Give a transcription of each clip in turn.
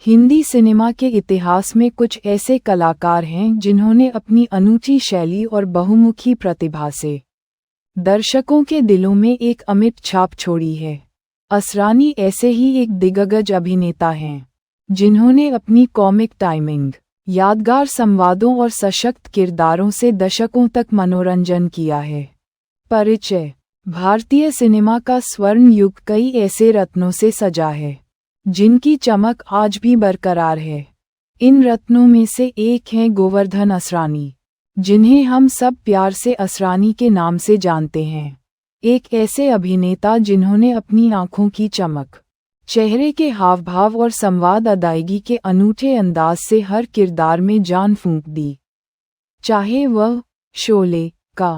Hindi cinema के इतिहास में कुछ ऐसे कलाकार हैं जिन्होंने अपनी अनूठी शैली और बहुमुखी प्रतिभा से दर्शकों के दिलों में एक अमिट छाप छोड़ी है। असरानी ऐसे ही एक दिग्गज अभिनेता हैं जिन्होंने अपनी कॉमिक टाइमिंग, यादगार संवादों और सशक्त किरदारों से दशकों तक मनोरंजन किया है। परिचय: भारतीय सिनेमा का स्वर्ण युग कई ऐसे रत्नों से सजा है जिनकी चमक आज भी बरकरार है। इन रत्नों में से एक हैं गोवर्धन असरानी, जिन्हें हम सब प्यार से असरानी के नाम से जानते हैं। एक ऐसे अभिनेता जिन्होंने अपनी आँखों की चमक, चेहरे के हावभाव और संवाद अदायगी के अनूठे अंदाज से हर किरदार में जान फूंक दी। चाहे वह शोले का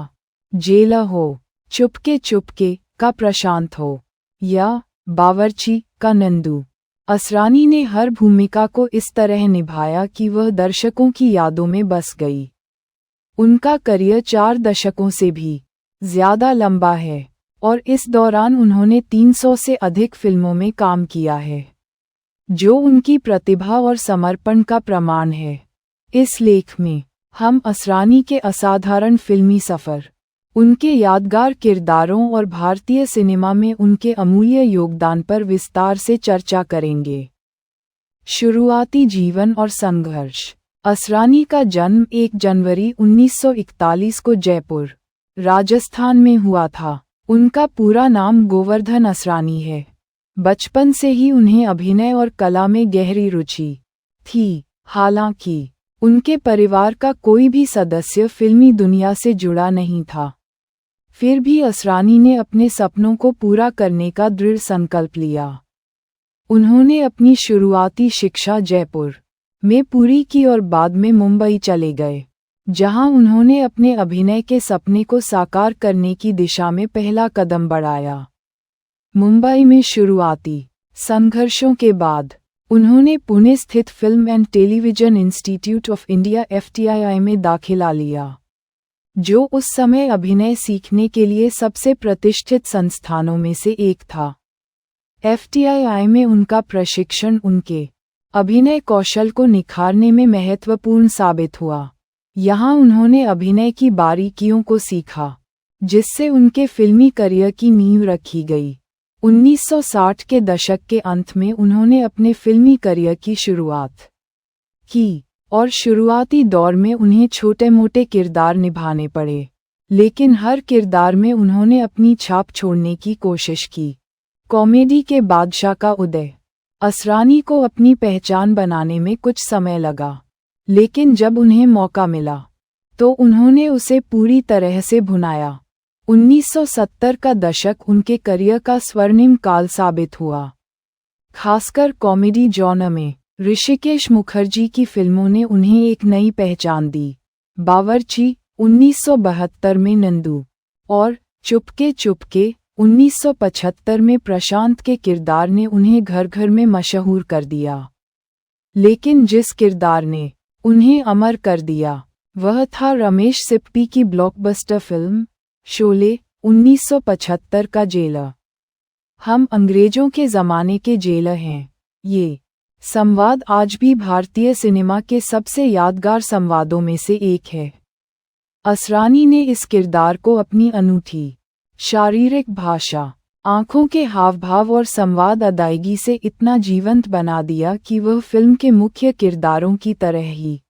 जेला हो, चुपके चुपके का प्रशांत हो, या बावर्ची का नंदू, असरानी ने हर भूमिका को इस तरह निभाया कि वह दर्शकों की यादों में बस गई। उनका करियर 4 दशकों से भी ज्यादा लंबा है और इस दौरान उन्होंने 300 से अधिक फिल्मों में काम किया है, जो उनकी प्रतिभा और समर्पण का प्रमाण है। इस लेख में हम असरानी के असाधारण फिल्मी सफ़र, उनके यादगार किरदारों और भारतीय सिनेमा में उनके अमूल्य योगदान पर विस्तार से चर्चा करेंगे। शुरुआती जीवन और संघर्ष: असरानी का जन्म 1 जनवरी 1941 को जयपुर, राजस्थान में हुआ था। उनका पूरा नाम गोवर्धन असरानी है। बचपन से ही उन्हें अभिनय और कला में गहरी रुचि थी। हालांकि उनके परिवार का कोई भी सदस्य फिल्मी दुनिया से जुड़ा नहीं था, फिर भी असरानी ने अपने सपनों को पूरा करने का दृढ़ संकल्प लिया। उन्होंने अपनी शुरुआती शिक्षा जयपुर में पूरी की और बाद में मुंबई चले गए, जहां उन्होंने अपने अभिनय के सपने को साकार करने की दिशा में पहला कदम बढ़ाया। मुंबई में शुरुआती संघर्षों के बाद उन्होंने पुणे स्थित film and television institute of India (FTII) में दाखिला लिया, जो उस समय अभिनय सीखने के लिए सबसे प्रतिष्ठित संस्थानों में से एक था। FTII में उनका प्रशिक्षण उनके अभिनय कौशल को निखारने में महत्वपूर्ण साबित हुआ। यहाँ उन्होंने अभिनय की बारीकियों को सीखा, जिससे उनके फिल्मी करियर की नींव रखी गई। 1960 के दशक के अंत में उन्होंने अपने फिल्मी करियर की शुरुआत की और शुरुआती दौर में उन्हें छोटे-मोटे किरदार निभाने पड़े, लेकिन हर किरदार में उन्होंने अपनी छाप छोड़ने की कोशिश की। कॉमेडी के बादशाह का उदय: असरानी को अपनी पहचान बनाने में कुछ समय लगा, लेकिन जब उन्हें मौका मिला तो उन्होंने उसे पूरी तरह से भुनाया। 1970 का दशक उनके करियर का स्वर्णिम काल साबित हुआ, खासकर कॉमेडी जॉनर में। ऋषिकेश मुखर्जी की फिल्मों ने उन्हें एक नई पहचान दी। बावर्ची 1972 में नंदू और चुपके चुपके 1975 में प्रशांत के किरदार ने उन्हें घर घर में मशहूर कर दिया। लेकिन जिस किरदार ने उन्हें अमर कर दिया वह था रमेश सिप्पी की ब्लॉकबस्टर फिल्म शोले 1975 का जेलर। हम अंग्रेजों के ज़माने के जेलर हैं। ये संवाद आज भी भारतीय सिनेमा के सबसे यादगार संवादों में से एक है। असरानी ने इस किरदार को अपनी अनूठी शारीरिक भाषा, आँखों के हावभाव और संवाद अदायगी से इतना जीवंत बना दिया कि वह फिल्म के मुख्य किरदारों की तरह ही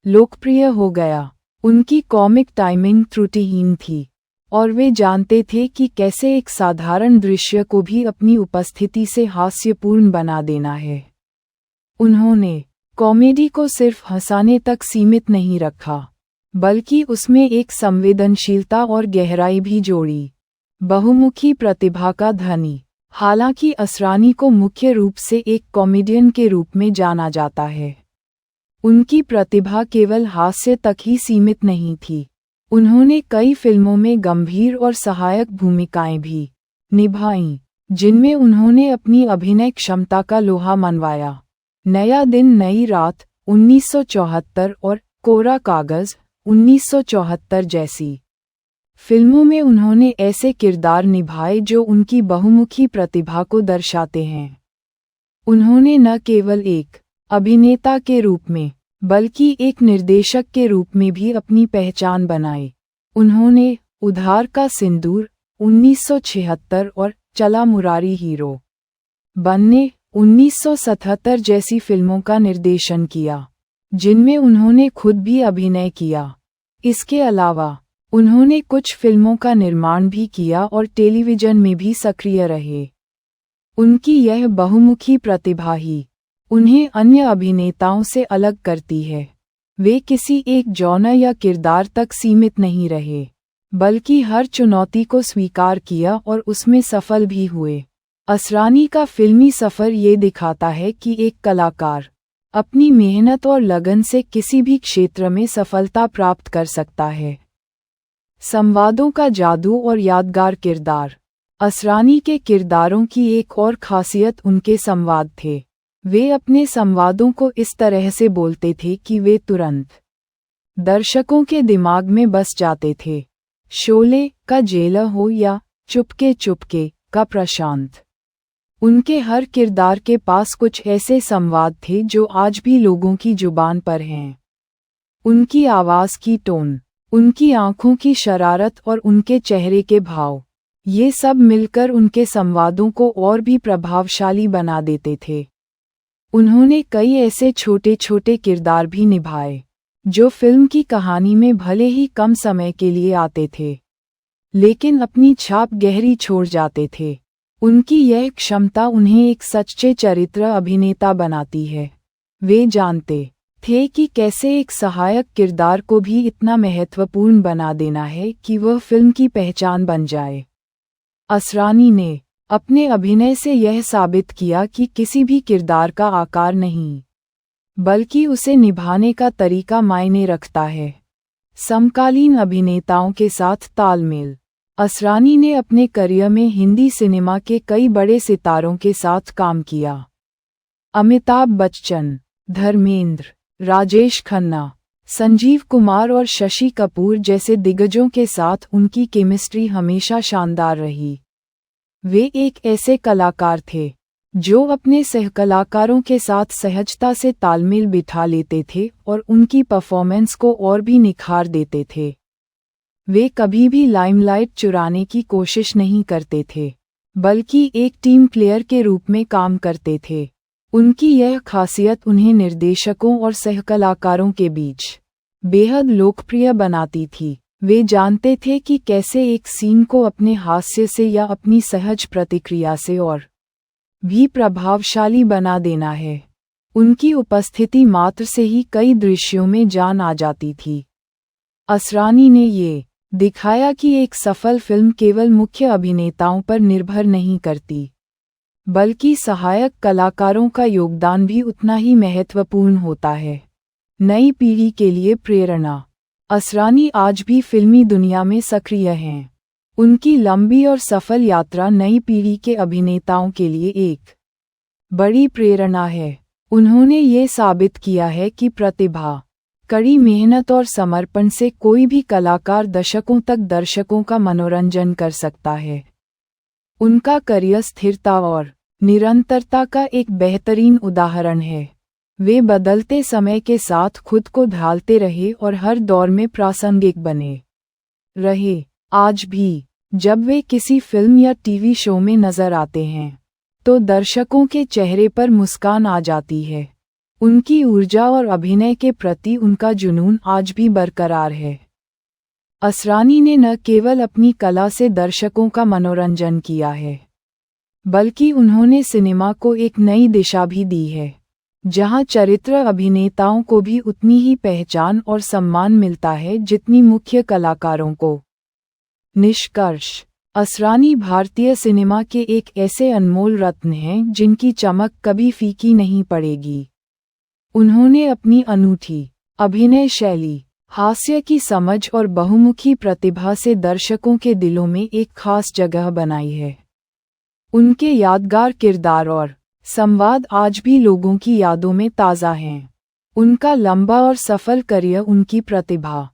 लोकप्रिय हो गया। उनकी कॉमिक टाइमिंग त्रुटिहीन थी और वे जानते थे कि कैसे एक साधारण दृश्य को भी अपनी उपस्थिति से हास्यपूर्ण बना देना है। उन्होंने कॉमेडी को सिर्फ हंसाने तक सीमित नहीं रखा, बल्कि उसमें एक संवेदनशीलता और गहराई भी जोड़ी। बहुमुखी प्रतिभा का धनी: हालांकि असरानी को मुख्य रूप से एक कॉमेडियन के रूप में जाना जाता है, उनकी प्रतिभा केवल हास्य तक ही सीमित नहीं थी। उन्होंने कई फिल्मों में गंभीर और सहायक भूमिकाएं भी निभाईं, जिनमें उन्होंने अपनी अभिनय क्षमता का लोहा मनवाया। नया दिन नई रात 1974 और कोरा कागज 1974 जैसी फिल्मों में उन्होंने ऐसे किरदार निभाए जो उनकी बहुमुखी प्रतिभा को दर्शाते हैं। उन्होंने न केवल एक अभिनेता के रूप में, बल्कि एक निर्देशक के रूप में भी अपनी पहचान बनाई। उन्होंने उधार का सिंदूर 1976 और चला मुरारी हीरो बनने 1977 जैसी फिल्मों का निर्देशन किया, जिनमें उन्होंने खुद भी अभिनय किया। इसके अलावा उन्होंने कुछ फिल्मों का निर्माण भी किया और टेलीविजन में भी सक्रिय रहे। उनकी यह बहुमुखी प्रतिभा ही उन्हें अन्य अभिनेताओं से अलग करती है। वे किसी एक जॉनर या किरदार तक सीमित नहीं रहे, बल्कि हर चुनौती को स्वीकार किया और उसमें सफल भी हुए। असरानी का फिल्मी सफ़र ये दिखाता है कि एक कलाकार अपनी मेहनत और लगन से किसी भी क्षेत्र में सफलता प्राप्त कर सकता है। संवादों का जादू और यादगार किरदार। असरानी के किरदारों की एक और खासियत उनके संवाद थे। वे अपने संवादों को इस तरह से बोलते थे कि वे तुरंत दर्शकों के दिमाग में बस जाते थे। शोले का जेलर हो या चुपके चुपके का प्रशांत, उनके हर किरदार के पास कुछ ऐसे संवाद थे जो आज भी लोगों की जुबान पर हैं। उनकी आवाज़ की टोन, उनकी आंखों की शरारत और उनके चेहरे के भाव, ये सब मिलकर उनके संवादों को और भी प्रभावशाली बना देते थे। उन्होंने कई ऐसे छोटे छोटे किरदार भी निभाए जो फिल्म की कहानी में भले ही कम समय के लिए आते थे, लेकिन अपनी छाप गहरी छोड़ जाते थे। उनकी यह क्षमता उन्हें एक सच्चे चरित्र अभिनेता बनाती है। वे जानते थे कि कैसे एक सहायक किरदार को भी इतना महत्वपूर्ण बना देना है कि वह फिल्म की पहचान बन जाए। असरानी ने अपने अभिनय से यह साबित किया कि किसी भी किरदार का आकार नहीं, बल्कि उसे निभाने का तरीका मायने रखता है। समकालीन अभिनेताओं के साथ तालमेल। असरानी ने अपने करियर में हिंदी सिनेमा के कई बड़े सितारों के साथ काम किया। अमिताभ बच्चन, धर्मेंद्र, राजेश खन्ना, संजीव कुमार और शशि कपूर जैसे दिग्गजों के साथ उनकी केमिस्ट्री हमेशा शानदार रही। वे एक ऐसे कलाकार थे जो अपने सहकलाकारों के साथ सहजता से तालमेल बिठा लेते थे और उनकी परफॉर्मेंस को और भी निखार देते थे। वे कभी भी लाइमलाइट चुराने की कोशिश नहीं करते थे, बल्कि एक टीम प्लेयर के रूप में काम करते थे। उनकी यह खासियत उन्हें निर्देशकों और सहकलाकारों के बीच बेहद लोकप्रिय बनाती थी। वे जानते थे कि कैसे एक सीन को अपने हास्य से या अपनी सहज प्रतिक्रिया से और भी प्रभावशाली बना देना है। उनकी उपस्थिति मात्र से ही कई दृश्यों में जान आ जाती थी। असरानी ने ये दिखाया कि एक सफल फिल्म केवल मुख्य अभिनेताओं पर निर्भर नहीं करती, बल्कि सहायक कलाकारों का योगदान भी उतना ही महत्वपूर्ण होता है। नई पीढ़ी के लिए प्रेरणा। असरानी आज भी फिल्मी दुनिया में सक्रिय हैं। उनकी लंबी और सफल यात्रा नई पीढ़ी के अभिनेताओं के लिए एक बड़ी प्रेरणा है। उन्होंने ये साबित किया है कि प्रतिभा, कड़ी मेहनत और समर्पण से कोई भी कलाकार दशकों तक दर्शकों का मनोरंजन कर सकता है। उनका करियर स्थिरता और निरंतरता का एक बेहतरीन उदाहरण है। वे बदलते समय के साथ खुद को ढालते रहे और हर दौर में प्रासंगिक बने रहे। आज भी जब वे किसी फिल्म या टीवी शो में नजर आते हैं, तो दर्शकों के चेहरे पर मुस्कान आ जाती है। उनकी ऊर्जा और अभिनय के प्रति उनका जुनून आज भी बरकरार है। असरानी ने न केवल अपनी कला से दर्शकों का मनोरंजन किया है, बल्कि उन्होंने सिनेमा को एक नई दिशा भी दी है, जहां चरित्र अभिनेताओं को भी उतनी ही पहचान और सम्मान मिलता है जितनी मुख्य कलाकारों को। निष्कर्ष। असरानी भारतीय सिनेमा के एक ऐसे अनमोल रत्न हैं जिनकी चमक कभी फीकी नहीं पड़ेगी। उन्होंने अपनी अनूठी अभिनय शैली, हास्य की समझ और बहुमुखी प्रतिभा से दर्शकों के दिलों में एक खास जगह बनाई है। उनके यादगार किरदार और संवाद आज भी लोगों की यादों में ताज़ा हैं। उनका लंबा और सफल करियर उनकी प्रतिभा,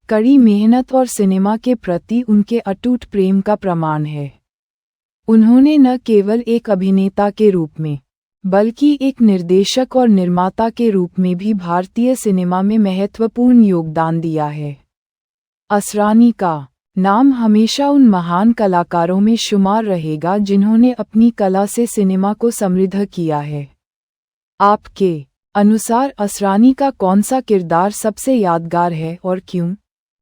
कड़ी मेहनत और सिनेमा के प्रति उनके अटूट प्रेम का प्रमाण है। उन्होंने न केवल एक अभिनेता के रूप में, बल्कि एक निर्देशक और निर्माता के रूप में भी भारतीय सिनेमा में महत्वपूर्ण योगदान दिया है। असरानी का नाम हमेशा उन महान कलाकारों में शुमार रहेगा जिन्होंने अपनी कला से सिनेमा को समृद्ध किया है। आपके अनुसार असरानी का कौन सा किरदार सबसे यादगार है और क्यों?